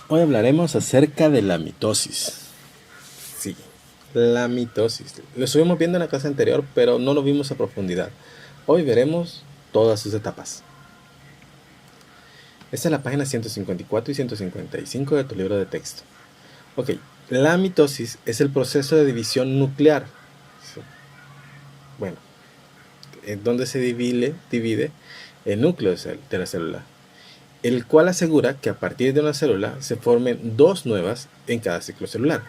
Hoy hablaremos acerca de la mitosis. Sí, la mitosis. Lo estuvimos viendo en la clase anterior, pero no lo vimos a profundidad. Hoy veremos todas sus etapas. Esta es la página 154 y 155 de tu libro de texto. Ok, la mitosis es el proceso de división nuclear. Bueno, en donde se divide el núcleo de la célula, el cual asegura que a partir de una célula se formen dos nuevas en cada ciclo celular.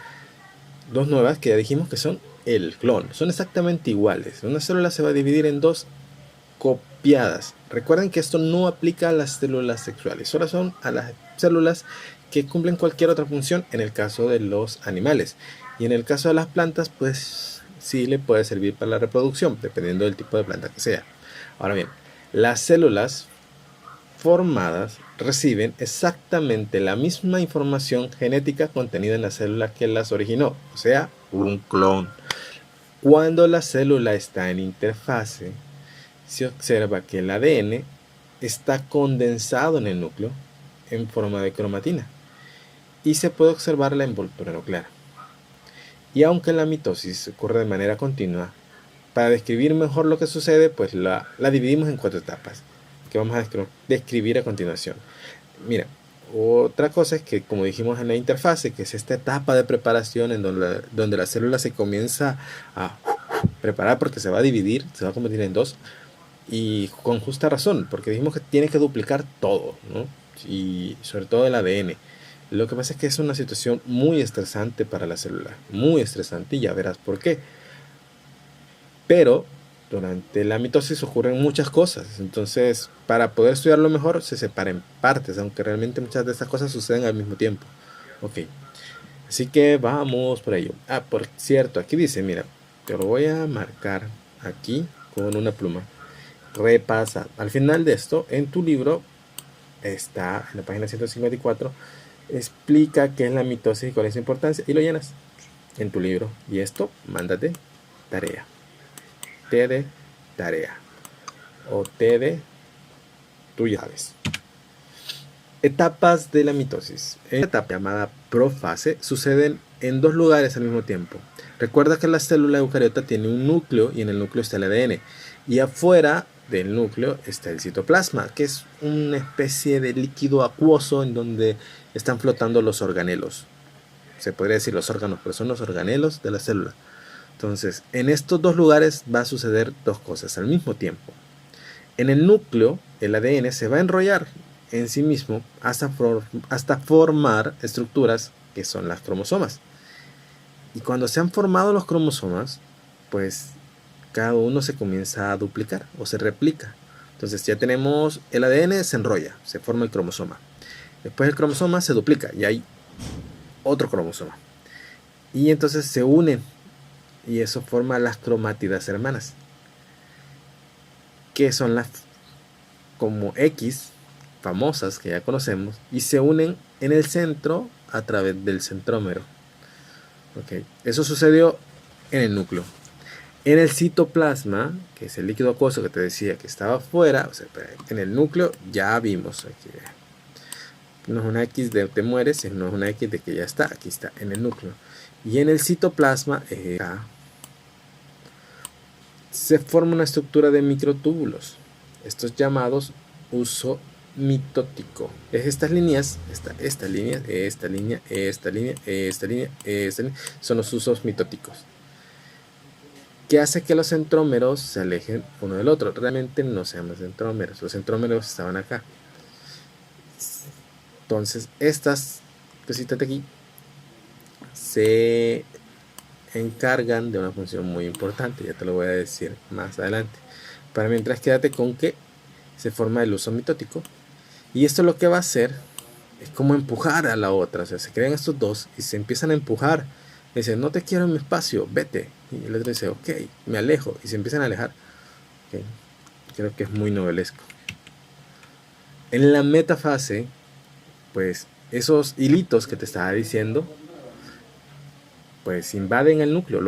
Dos nuevas que ya dijimos que son el clon, son exactamente iguales. Una célula se va a dividir en dos copiadas. Recuerden que esto no aplica a las células sexuales, solo son a las células que cumplen cualquier otra función en el caso de los animales. Y en el caso de las plantas, pues sí le puede servir para la reproducción, dependiendo del tipo de planta que sea. Ahora bien, las células formadas reciben exactamente la misma información genética contenida en la célula que las originó, o sea, un clon. Cuando la célula está en interfase, se observa que el ADN está condensado en el núcleo en forma de cromatina y se puede observar la envoltura nuclear. Y aunque la mitosis ocurre de manera continua, para describir mejor lo que sucede, pues la dividimos en 4 etapas que vamos a describir a continuación. Mira, otra cosa es que, como dijimos en la interfase, que es esta etapa de preparación en donde la célula se comienza a preparar porque se va a dividir, se va a convertir en dos, y con justa razón, porque dijimos que tiene que duplicar todo, ¿no? Y sobre todo el ADN. Lo que pasa es que es una situación muy estresante para la célula, muy estresante, y ya verás por qué. Pero durante la mitosis ocurren muchas cosas, entonces para poder estudiarlo mejor se separa en partes, aunque realmente muchas de estas cosas suceden al mismo tiempo. Ok, así que vamos por ello. Ah, por cierto, aquí dice, mira, te lo voy a marcar aquí con una pluma. Repasa. Al final de esto, en tu libro, está en la página 154, explica qué es la mitosis y cuál es su importancia, y lo llenas en tu libro. Y esto, mándate tarea. T de tarea. O T de tú ya sabes. Etapas de la mitosis. Esta etapa llamada profase suceden en dos lugares al mismo tiempo. Recuerda que la célula eucariota tiene un núcleo y en el núcleo está el ADN. Y afuera del núcleo está el citoplasma, que es una especie de líquido acuoso en donde están flotando los organelos. Se podría decir los órganos, pero son los organelos de la célula. Entonces, en estos dos lugares va a suceder dos cosas al mismo tiempo. En el núcleo, el ADN se va a enrollar en sí mismo hasta formar estructuras que son las cromosomas. Y cuando se han formado los cromosomas, pues cada uno se comienza a duplicar o se replica. Entonces ya tenemos el ADN, se enrolla, se forma el cromosoma. Después el cromosoma se duplica y hay otro cromosoma. Y entonces se unen y eso forma las cromátidas hermanas, que son las como X famosas que ya conocemos y se unen en el centro a través del centrómero. Okay. Eso sucedió en el núcleo. En el citoplasma, que es el líquido acuoso que te decía que estaba afuera, o sea, en el núcleo ya vimos aquí. No es una X de te mueres, no es una X de que ya está, aquí está en el núcleo. Y en el citoplasma se forma una estructura de microtúbulos, estos llamados uso mitótico. Es estas líneas, esta línea, esta línea, esta línea, esta línea, esta línea, son los usos mitóticos, que hace que los centrómeros se alejen uno del otro. Realmente no se llaman centrómeros, los centrómeros estaban acá. Entonces estas cositas de aquí se encargan de una función muy importante, ya te lo voy a decir más adelante. Para mientras, quédate con que se forma el uso mitótico, y esto lo que va a hacer es como empujar a la otra, o sea, se crean estos dos y se empiezan a empujar. Dice, no te quiero en mi espacio, vete. Y el otro dice, ok, me alejo, y se empiezan a alejar. Okay. Creo que es muy novelesco. En la metafase, pues esos hilitos que te estaba diciendo, pues invaden el núcleo,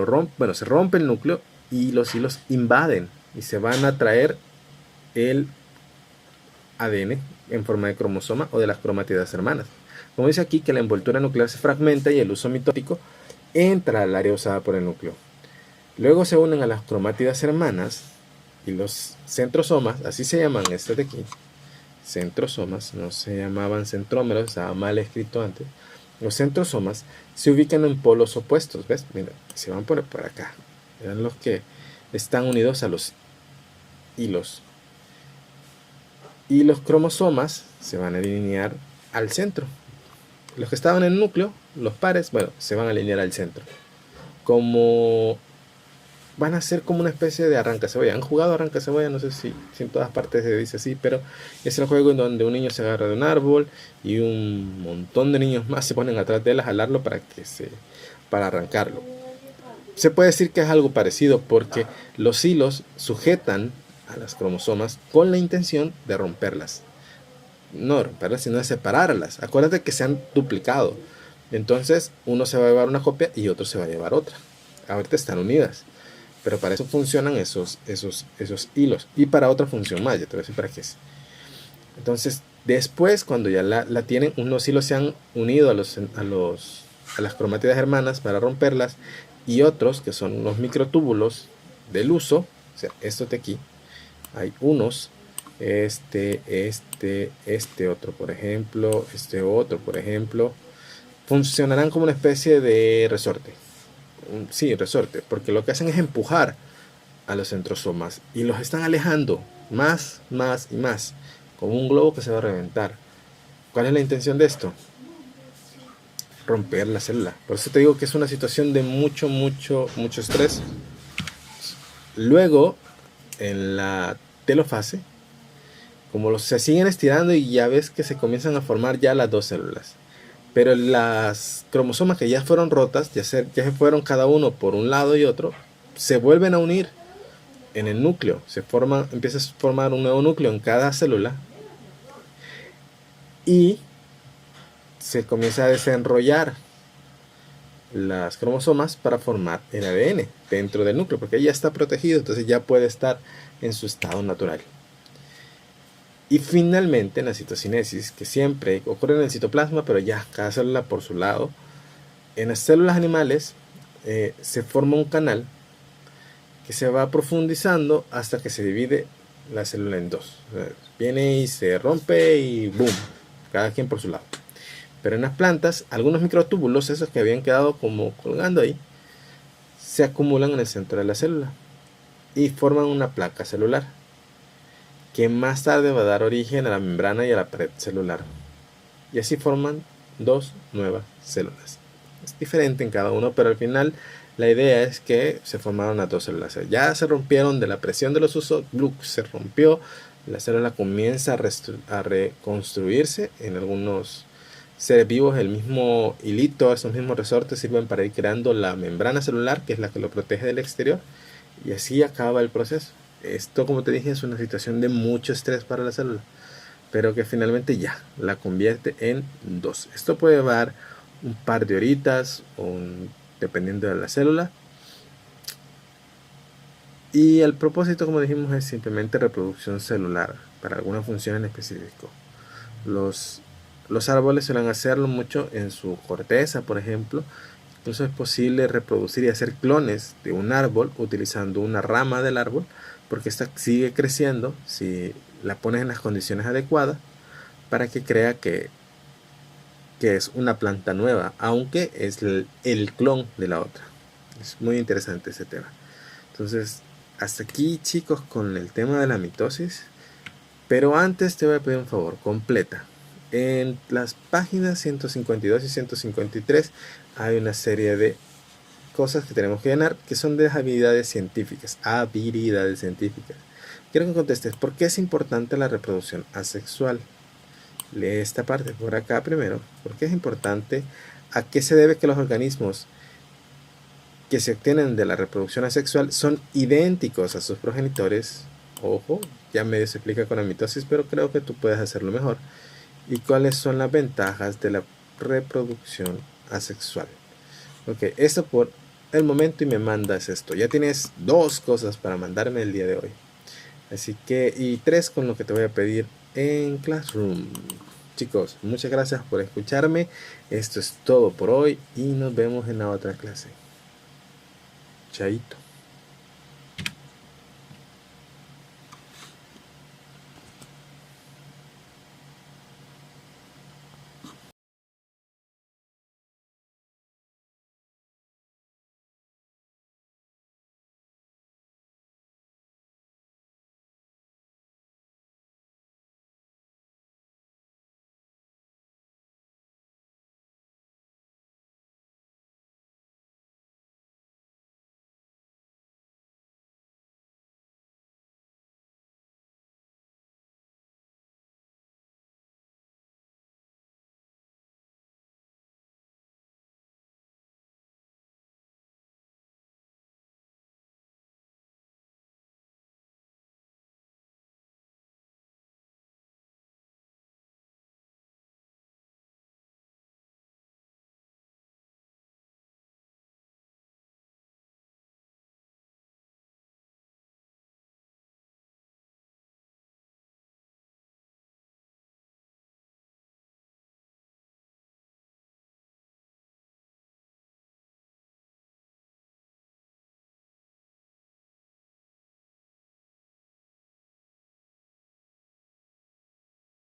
se rompe el núcleo y los hilos invaden y se van a traer el ADN en forma de cromosoma o de las cromátidas hermanas. Como dice aquí, que la envoltura nuclear se fragmenta y el uso mitótico entra al área usada por el núcleo. Luego se unen a las cromátidas hermanas y los centrosomas, así se llaman estos de aquí, centrosomas, no se llamaban centrómeros, estaba mal escrito antes. Los centrosomas se ubican en polos opuestos, ¿ves? Mira, se van por acá. Eran los que están unidos a los hilos. Y los cromosomas se van a alinear al centro. Los que estaban en el núcleo, los pares, bueno, se van a alinear al centro. Como van a ser como una especie de arranca cebolla. ¿Han jugado arranca cebolla? No sé si en todas partes se dice así, pero es el juego en donde un niño se agarra de un árbol y un montón de niños más se ponen atrás de él a jalarlo para arrancarlo. Se puede decir que es algo parecido porque los hilos sujetan a las cromosomas con la intención de romperlas. No de romperlas, sino de separarlas. Acuérdate que se han duplicado. Entonces uno se va a llevar una copia y otro se va a llevar otra. Ahorita están unidas. Pero para eso funcionan esos hilos. Y para otra función más, ya te voy a decir para qué es. Entonces, después, cuando ya la tienen, unos hilos se han unido a las cromátidas hermanas para romperlas. Y otros, que son unos microtúbulos del uso, o sea, estos de aquí, hay unos, este otro, por ejemplo, este otro, por ejemplo, funcionarán como una especie de resorte. Sí, resorte, porque lo que hacen es empujar a los centrosomas y los están alejando más y más, como un globo que se va a reventar. ¿Cuál es la intención de esto? Romper la célula. Por eso te digo que es una situación de mucho estrés. Luego, en la telofase, como se siguen estirando y ya ves que se comienzan a formar ya las dos células. Pero las cromosomas que ya fueron rotas, ya se fueron cada uno por un lado y otro, se vuelven a unir en el núcleo. Empieza a formar un nuevo núcleo en cada célula y se comienza a desenrollar las cromosomas para formar el ADN dentro del núcleo, porque ya está protegido, entonces ya puede estar en su estado natural. Y finalmente en la citocinesis, que siempre ocurre en el citoplasma, pero ya cada célula por su lado, en las células animales se forma un canal que se va profundizando hasta que se divide la célula en dos. O sea, viene y se rompe y boom, cada quien por su lado. Pero en las plantas, algunos microtúbulos, esos que habían quedado como colgando ahí, se acumulan en el centro de la célula y forman una placa celular, que más tarde va a dar origen a la membrana y a la pared celular. Y así forman dos nuevas células. Es diferente en cada uno, pero al final la idea es que se formaron las dos células. Ya se rompieron de la presión de los usos, se rompió, la célula comienza a reconstruirse. En algunos seres vivos el mismo hilito, esos mismos resortes sirven para ir creando la membrana celular, que es la que lo protege del exterior, y así acaba el proceso. Esto, como te dije, es una situación de mucho estrés para la célula, pero que finalmente ya la convierte en dos. Esto puede llevar un par de horitas dependiendo de la célula, y el propósito, como dijimos, es simplemente reproducción celular para alguna función en específico. Los árboles suelen hacerlo mucho en su corteza, por ejemplo. Incluso es posible reproducir y hacer clones de un árbol utilizando una rama del árbol, porque esta sigue creciendo si la pones en las condiciones adecuadas para que crea que es una planta nueva, aunque es el clon de la otra. Es muy interesante ese tema. Entonces, hasta aquí, chicos, con el tema de la mitosis. Pero antes te voy a pedir un favor, completa. En las páginas 152 y 153 hay una serie de cosas que tenemos que llenar, que son de habilidades científicas. Quiero que contestes, ¿por qué es importante la reproducción asexual? Lee esta parte por acá primero. ¿Por qué es importante? ¿A qué se debe que los organismos que se obtienen de la reproducción asexual son idénticos a sus progenitores? Ojo, ya medio se explica con la mitosis, pero creo que tú puedes hacerlo mejor. ¿Y cuáles son las ventajas de la reproducción asexual? Ok, esto por el momento, y me mandas esto. Ya tienes 2 cosas para mandarme el día de hoy. Así que, y 3 con lo que te voy a pedir en Classroom. Chicos, muchas gracias por escucharme. Esto es todo por hoy y nos vemos en la otra clase. Chaito.